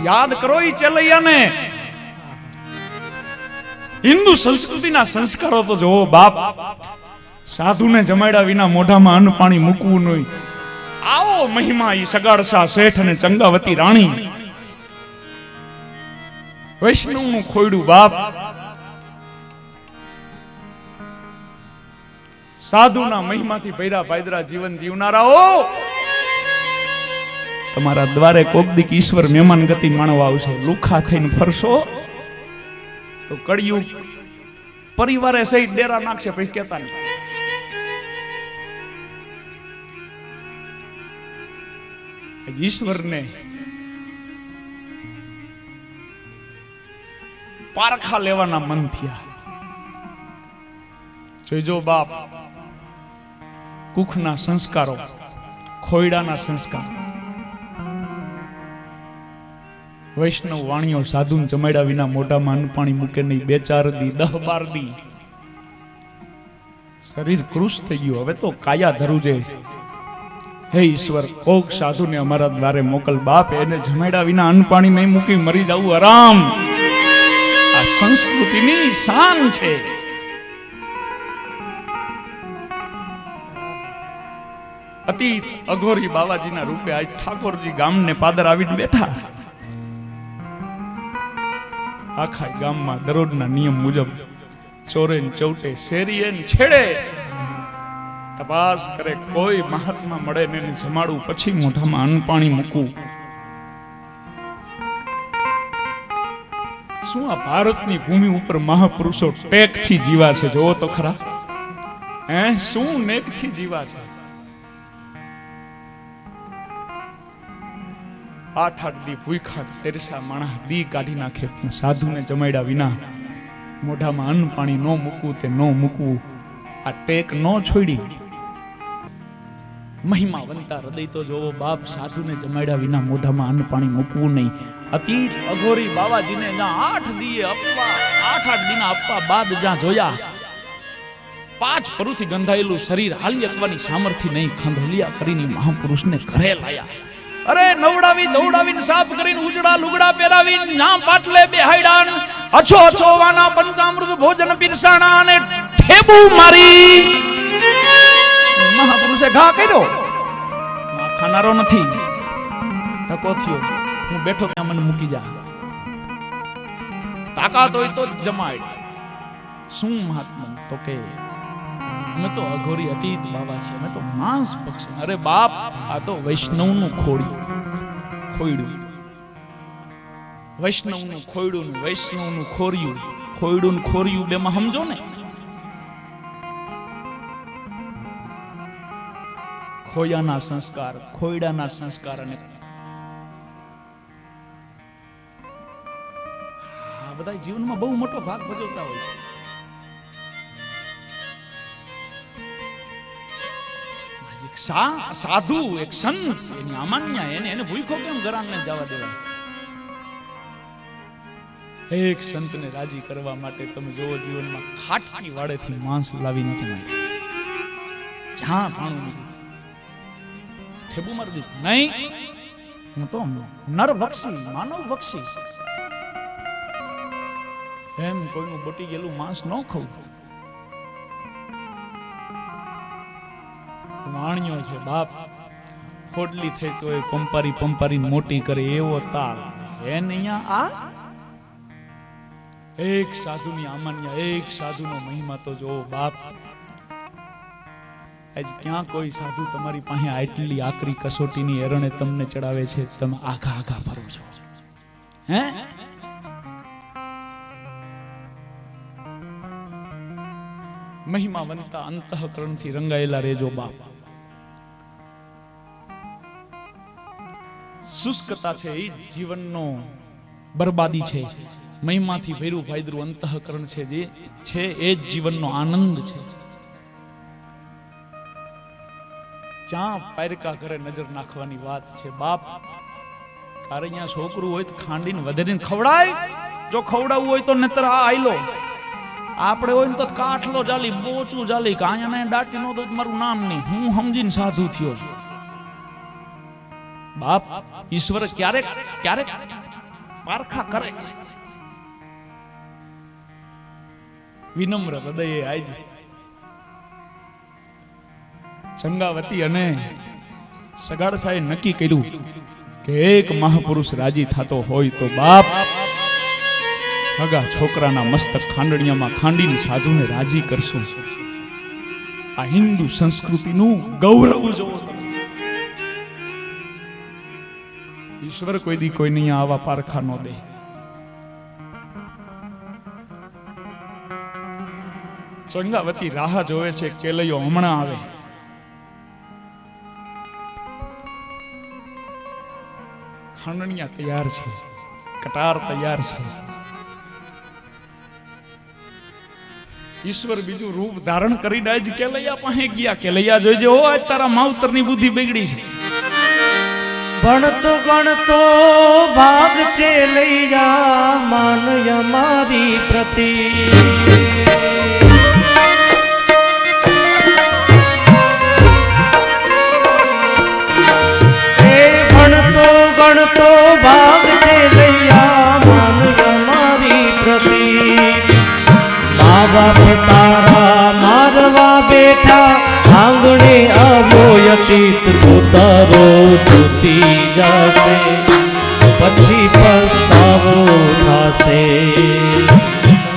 યાદ કરો ઈ ચેલૈયાને. હિન્દુ સંસ્કૃતિના સંસ્કારો તો જોવો બાપ. સાધુને જમાડ્યા વિના મોઢામાં અન્ન પાણી મૂકવું નહીં. આવો મહિમા ઈ સગાડસા શેઠ અને ચંગાવતી રાણી. વૈષ્ણવનું ખોયડું બાપ. સાધુના મહિમાથી ભૈરા ભાઈદરા જીવન જીવનારાઓ તમારા દ્વારે કોક દીક ઈશ્વર મહેમાન ગતિ માણવા આવશે. લુખા થઈને ફરશો તો કળિયુગ પરિવારે સહિત ડેરા નાખશે. પછી કેતા નહીં. ઈશ્વરને પારખા લેવાના મન થયા. જોઈજો બાપ, કુખના સંસ્કારો, ખોયડાના સંસ્કાર. વૈષ્ણવ વાણીઓ સાધુન જમાડ્યા વિના મોઢામાં અન્ન પાણી મૂકે નહીં. 2-4 દી 10-12 દી શરીર કૃશ થઈ ગયું. હવે તો કાયા ધરું છે. હે ઈશ્વર, કોક સાધુને અમારા દ્વારે મોકલ બાપ. એને જમાડ્યા વિના અન્ન પાણી નહીં મૂકી મરી જવું આરામ. આ સંસ્કૃતિની શાન છે. અતીત અઘોરી બાવાજીના રૂપે આજ ઠાકોરજી ગામને પાદર આવીને બેઠા. આખા ગામમાં દરરોજના નિયમ મુજબ ચોરે ચૌટે શેરીએ છેડે તપાસ કરે. કોઈ મહાત્મા મળે ને એને જમાડવું, પછી મોઢામાં અન્ન પાણી મૂકવું. શું આ ભારતની ભૂમિ ઉપર મહાપુરુષો ટેકથી જીવા છે? જોવો તો ખરા. શું નેકથી જીવા છે. 8-8 દી ભૂખા તેરસા માણસ દી કાઢી નાખે. સાધુને જમાડ્યા વિના મોઢામાં અન્ન પાણી ન મૂકવું તે ન મૂકવું. આ ટેક ન છોડી. મહિમાવંતા હૃદય તો જોવો બાપ. સાધુને જમાડ્યા વિના મોઢામાં અન્ન પાણી મૂકવું નહીં. અતીત અઘોરી બાવાજીને જ્યાં 8 દીએ આપવા, 8-8 દીના આપવા બાદ જ્યાં જોયા 5 પરુથી ગંધાયેલું શરીર હાલી શકવાની સામર્થ્ય નહીં, ખંધોલિયા કરીને મહાપુરુષને ઘરે લાયા. અરે નવડાવી દોડાવીને સાફ કરીને ઉજડા લુગડા પહેરાવીને ના પાટલે બેહાડ્યા. અછો અછો વાના પંચામૃત ભોજન પીરસાણા અને ઠેબુ મારી મહાપુરુષે ઘા કર્યો. ખાનારો નથી. ટકો થયો. હું બેઠો ત્યાં મને મૂકી જા. તાકાત હોય તો જમાડ. શું મહાત્મા? તો કે અમે તો અઘોરી અતીત બાબા છે. અમે તો માંસ પક્ષ. અરે બાપ, આ તો વૈષ્ણવનું ખોયડું. વૈષ્ણવનું ખોયડું, વૈષ્ણવનું ખોરિયું. ખોયડું ને ખોરિયું બેમાં સમજો ને. ખોયાના સંસ્કાર, ખોયડાના સંસ્કાર અને આ બધા જીવનમાં બહુ મોટો ભાગ ભજવતા હોય છે. સાધુ એક સંત એની અમાન્ય એને ભૂખો કેમ ઘરાણને જવા દેવાય? એક સંતને રાજી કરવા માટે તમે જોવો જીવનમાં ખાટકી વાડેથી માંસ લાવીને જમાય. જ્યાં પાણું ઠેબુ મારી દીધું નહીં. હું તો નર બક્ષી, માનવ બક્ષી. એમ કોઈનું બટી ગયેલું માંસ ન ખાવું. વાણિયો છે બાપ. ખોડલી થઈ તો એ પંપારી મોટી કરે એવો તાળ. એને અહીંયા આ એક સાધુની આમાન્ય, એક સાધુનો મહિમા તો જોવો બાપ. આજ ક્યાં કોઈ સાધુ તમારી પાસે આટલી આકરી કસોટીની એરણે તમને ચડાવે છે? તમે આઘા ફરો છો. હે મહિમાવંતા અંતઃકરણથી રંગાયેલા રેજો બાપ. શુષ્કતા છે એ જીવનનો બરબાદી છે. મહિમાથી ભર્યું ભાઈદરું અંતઃકરણ છે જે છે એ જ જીવનનો આનંદ છે. જ્યાં પાયરકા ઘરે નજર નાખવાની વાત છે બાપ. તારે અહીંયા છોકરું હોય તો ખાંડીને વધેરીને ખવડાય. જો ખવડાવવું હોય તો નતર આ આયલો. આપણે હોય ને તો કાઠલો ચાલી, બોચું ચાલી. કાંયાને દાટી નો તો મારું નામ નહીં. હું સમજીને સાધુ થયો છું બાપ. ઈશ્વર ક્યારેક પારખા કરે. વિનમ્ર હૃદયે આજ ચંગાવતી અને સગાડસાએ નક્કી કર્યું કે એક મહાપુરુષ રાજી થતો હોય તો બાપ હગા છોકરાના મસ્તક ખાંડણીયામાં ખાંડીને સાધુને રાજી કરશું. આ હિન્દુ સંસ્કૃતિનું ગૌરવ જોવો. ઈશ્વર કોઈ દી કોઈ નહીં આવા પારખા ન દે. ચંગાવતી રાહ જોવે છે કેલૈયો હમણાં આવે. ખાંડણીયા તૈયાર છે, કટાર તૈયાર છે. ઈશ્વર બીજું રૂપ ધારણ કરીને આજ કેલૈયા પાસે ગયા. કેલૈયા જોઈજે, ઓ આજ તારા માવતરની બુદ્ધિ બગડી છે. ભણતો ગણતો ભાગ છે લઈ જા માનય મારી પ્રતિ. ભણતો ગણતો ભાગ છે લઈ જા માનય મારી પ્રતિ. મા બાપ તારા મારવા બેઠા આંગણે આવ્યો અતીત તો તારો તૂટી જશે, પછી પસ્તાવો થશે.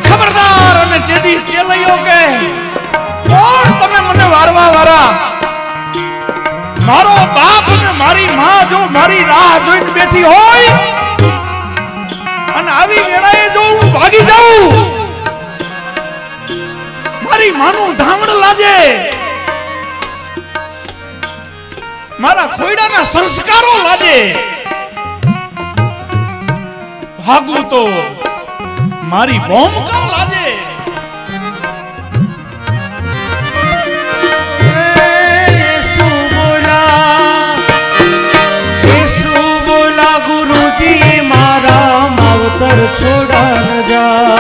ખબરદાર! અને જેદી કેલૈયો કે કોણ તમે મને વારવા વાળા? મારો બાપ અને મારી માં જો મારી રાહ જોઈને બેઠી હોય અને આવી વેળાએ જો હું ભાગી જાઉં, મારી માનું ધામણ લાજે, મારા ખોયડાના સંસ્કારો લાજે, ભાગું તો મારી ભૂમિકા લાજે. ગુરુજી મારા માવતર છોડા ન જા.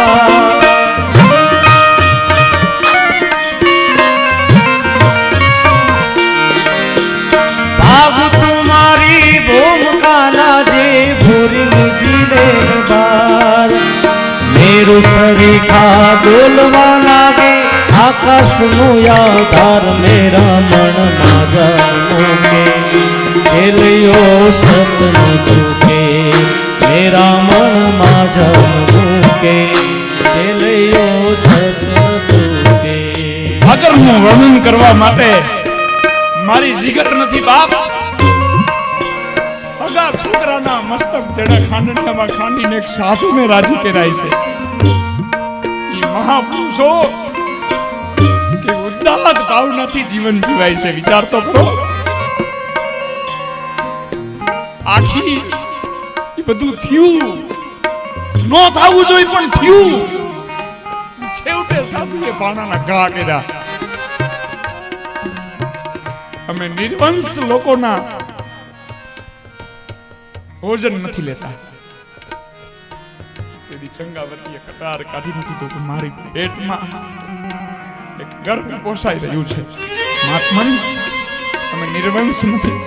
ભાગ તુમારી ભૂમિકા લાજે ભૂરી જીલે બાર. મેરુ સરીખા ડોલવા લાગે આકાશ નું યાદાર. મેરા મન માજા મૂકે કેલૈયો સત ન ચૂકે. મેરા મન માજા મૂકે કેલૈયો સત ન ચૂકે. આગળનું વર્ણન કરવા માટે મારી જીગર નથી બાપ. અગા છોકરાના મસ્તક જડા ખાંડણીયામાં ખાંડીને એક સાધુને રાજી કરાય છે. ઈ મહાપુરુષો કે ઉદ્દાત ભાવનાથી જીવન જીવાય છે. વિચાર તો કરો. આખી એ બધું થયું, ન થવું જોઈએ પણ થયું. છેવટે સાધુએ પાણાના ઘા કર્યા. અમે નિર્વંશ લોકોના ભોજન નથી લેતા. તેથી ચંગાવતીએ કટાર કાઢીને કીધું કે મારી પેટમાં એક ગર્ભ પોસાઈ રહ્યું છે. મહાત્મન, અમે નિર્વંશ નથી.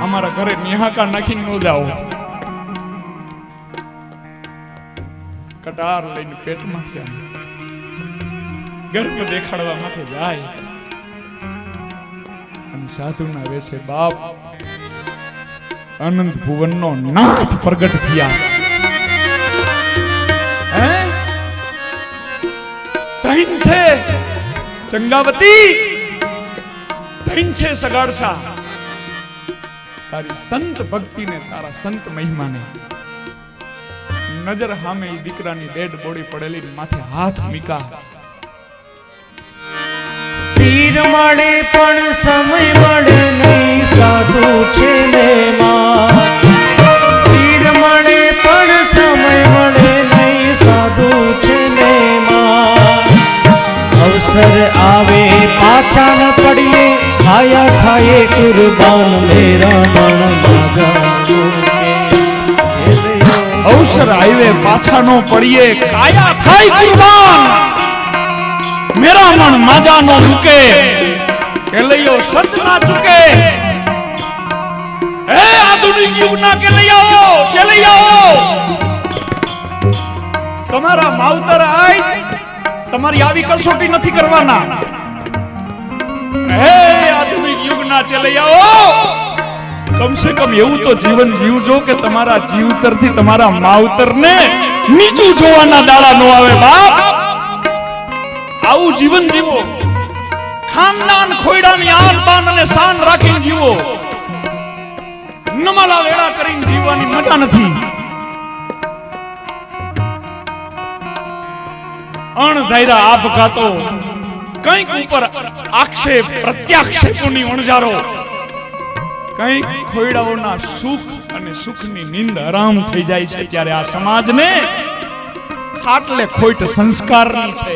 અમારા ઘરે નિહાકા નાખીને ન જાઓ. કટાર લઈને પેટમાંથી ગર્ભ દેખાડવા માટે જાય. સાધુના વેશે બાપ અનંત ભુવનનો નાથ પ્રગટ થયા. ધૈન છે ચંગાવતી, ધૈન છે સગાડસા. તારી સંત ભક્તિને, તારા સંત મહિમાને નજર સામે ઈ દીકરાની ડેડ બોડી પડેલી માથે હાથ મીકા. શિર મળે પણ સમય મળે નહીં સાધુ છે મેમાં. શિર મળે પણ સમય મળે નહીં સાધુ છે મેમાં. અવસર આવે પાછા ન પડીએ આયા ખાએ કુરબાન. મેરા મન માગા અવસર આવે પાછા નો પડીએ કાયા થાય કુરબાન. મેરા મન માજા નો મૂકે કેલૈયો સત ના ચૂકે. હે આધુનિક યુગના કેલૈયાઓ, ચલૈયાઓ, તમારા માવતર આય તમારી આવી કસોટી નથી કરવાના. હે આધુનિક યુગના ચેલૈયાઓ, કમસે કમ એવું તો જીવન જીવજો કે તમારા જીવતરથી તમારા માવતરને નીચું જોવાના દાડા નો આવે. બાપ, આવું જીવન જીવો. ખાનદાન ખોયડાની આન બાન અને શાન રાખીને જીવો. નમાલા વેળા કરીને જીવવાની મજા નથી. અણધાર્યા આપઘાતો, કંઈક ઉપર આક્ષેપ પ્રત્યાક્ષેપોની વણઝારો, કંઈક ખોયડાઓના સુખ અને સુખની નીંદ આરામ થઈ જાય છે. ત્યારે આ સમાજને ખાટલે ખોટ સંસ્કારની છે.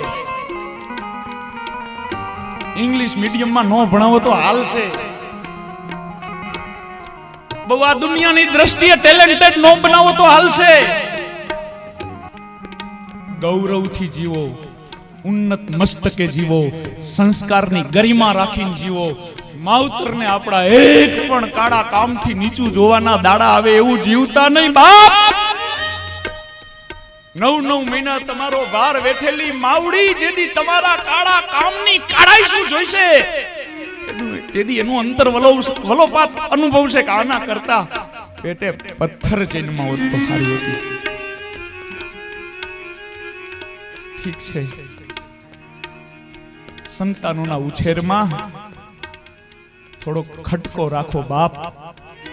ઇંગ્લિશ મીડિયમમાં નો ભણાવો તો હાલશે. બહુ આ દુનિયાની દ્રષ્ટિએ ટેલેન્ટેડ નો બનાવો તો હાલશે. ગૌરવથી જીવો, ઉન્નત મસ્તકે જીવો, સંસ્કારની ગરિમા રાખીને જીવો. માવતરને આપણા એક પણ કાળા કામથી નીચું જોવાના દાડા આવે એવું જીવતા નહીં. બાપ, 9 મહિના તમારો ભાર વેઠેલી માવડી જેદી તમારા કાળા કામની કાળાઈ શું જોઈશે, તેદી એનું અંતર વલોપાત અનુભવશે કે આના કરતા પેટે પથ્થર જન્મમાં હોત તો સારું હતું. ઠીક છે, સંતાનોના ઉછેરમાં થોડો ખટકો રાખો બાપ,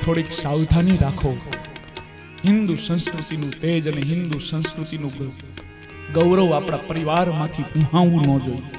થોડીક સાવધાની રાખો. હિન્દુ સંસ્કૃતિનું તેજ અને હિન્દુ સંસ્કૃતિનું ગૌરવ આપણા પરિવારમાંથી ઉહાવવું ન જોઈએ.